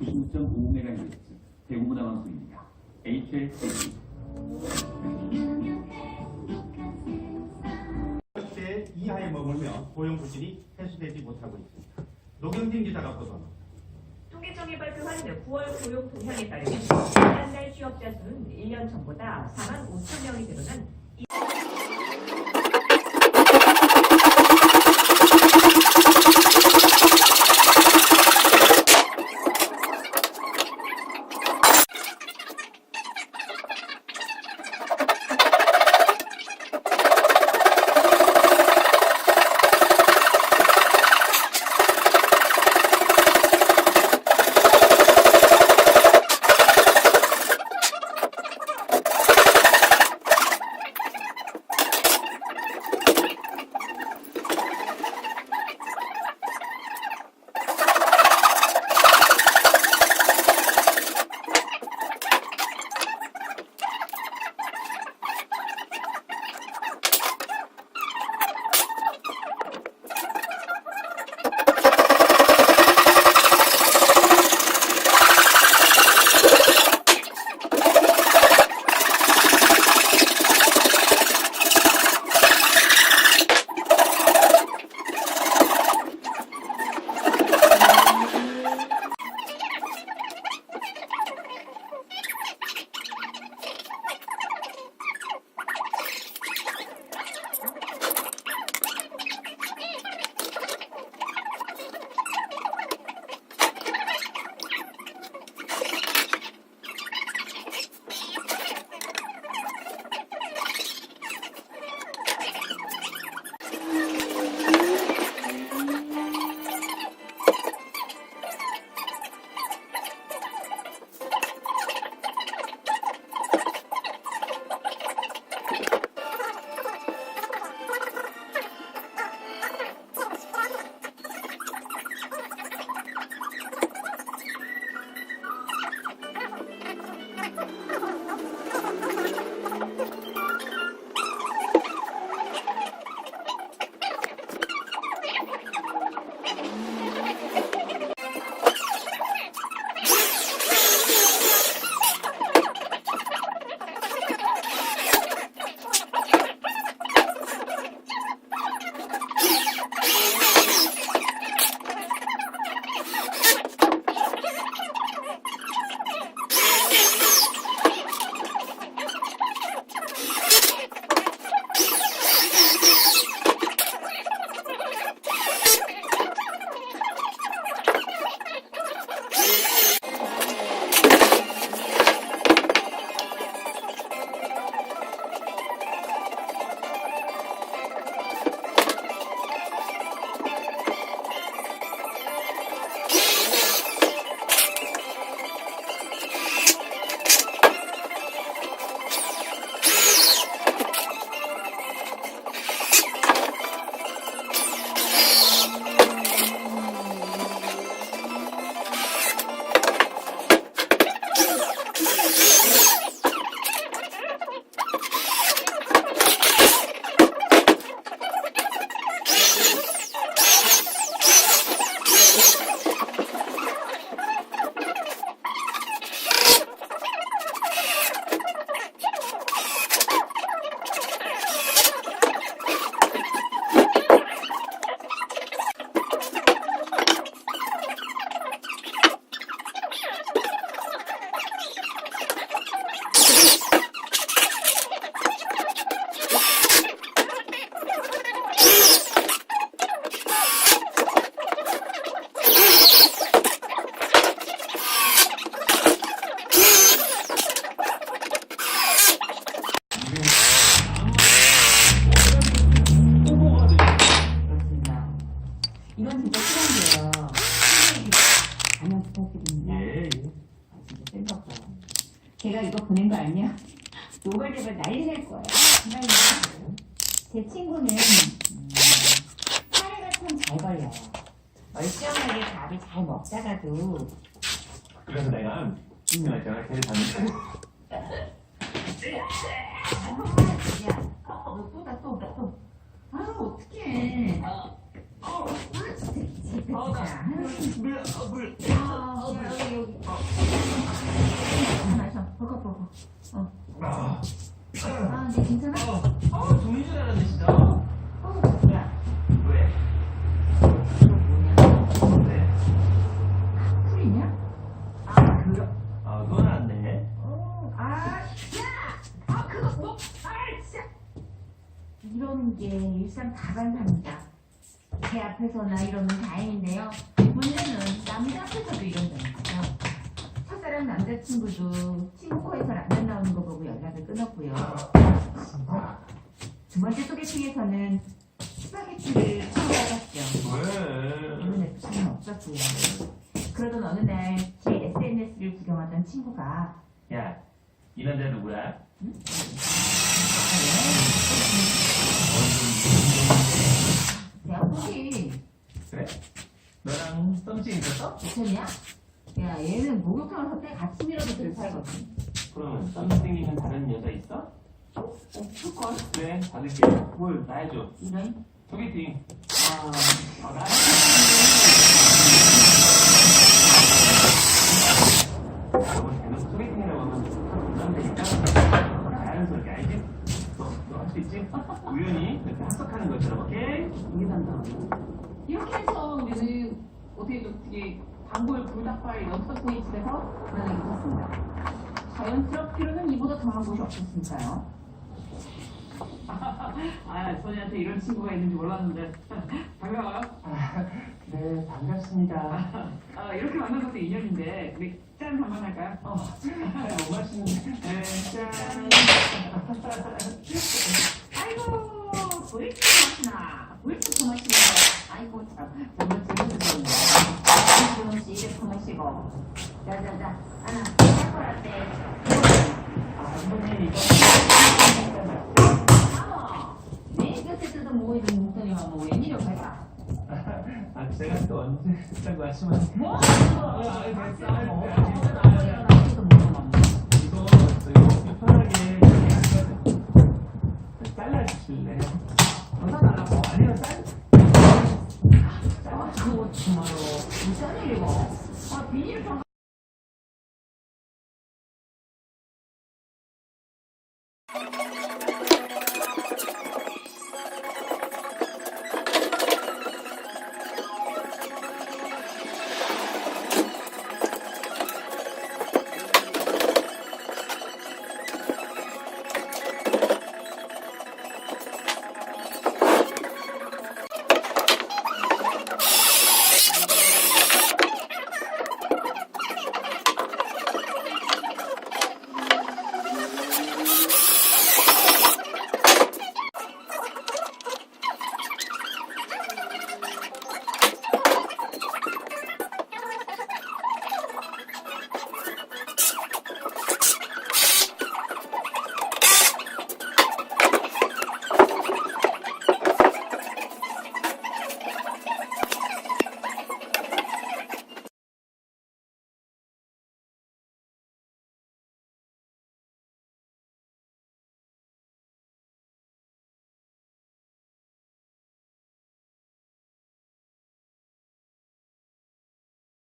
96.5MHz 대구문화방송입니다. HLC. 때 이하에 머물며 고용부실이 해소되지 못하고 있습니다. 노경진 기자가 보도합니다. 통계청이 발표한 9월 고용 동향에 따르면 지난달 취업자 수는 1년 전보다 4만 5천 명이 늘어난 이건 진짜 필요한데요. 안녕 부탁드립니다. 예. 진짜 센거 없어요. 제가 이거 보낸 거 아니야? 노발대발 난리 날 거예요. 정말요. 제 친구는 사례가 참 잘 걸려요. 멀쩡하게 밥을 잘 먹다가도 그래서 내가 내가 걔를 봤는데 너 또다 또. 아유 어떡해. 진짜. 물. 여기. 근데 괜찮아? 종인 줄 알았네 진짜. 뭐야? 왜? 이거 뭐냐? 왜? 풀이냐? 또 나왔네. 그거 뭐? 진짜. 이런 게 일상 다반사입니다. 제 앞에서나 이러면 다행인데요. 문제는 남자 앞에서도 이런다는 거죠. 첫사랑 남자친구도 친구 코에서 라면 나오는 거 보고 연락을 끊었고요. 두 번째 소개팅에서는 스파게티를 처음 받았죠. 왜? 이런 애프터는 없었고요. 그러던 어느 날 제 SNS를 구경하던 친구가 야, 이 남자 누구야? 내가 혹시 그래? 너랑 썸씽 있었어? 미쳤냐? 야 얘는 목욕탕을 할 때 같이 밀어도 될 살거든. 그러면 썸씽이는 다른 여자 있어? 없을걸? 그래, 받을게. 뭘, 나 해줘. 이런? 소개팅. 나 여러분 대놓고 소개팅이라고 하면 부담되니까 자연스럽게 알지? 너 할 수 있지? 우연히 이렇게 합석하는 것처럼, 오케이? 이게 단다. 이렇게 해서 우리는 어떻게 단골 불닭발 연터스에 집에서 만나게 됐습니다. 자연스럽기로는 이보다 더한 곳이 없었으니까요. 소녀한테 이런 친구가 있는지 몰랐는데 반가워요. 네, 반갑습니다. 이렇게 만난 것도 인연인데 우리 짠 한번 할까요? 너무 맛있는데. 네, 짠. 아이고 불초 마시나 불초 마시는 거. 아이고 참 정말 재밌으시네요. 조금씩 이렇게 마시고 자자자 하나 해보라떼. 선생님 이거. 내 곁에 뜨던 모이던 목소리만 뭐 웬일이야 갈까? 제가 또 언제 했다고 하시면. 뭐? 됐어. 나도 물어봐. 이거 저희 편하게 잘라주실래요? 달라고? 아니요, 그거 정말로 무슨 일이고? 비닐을 좀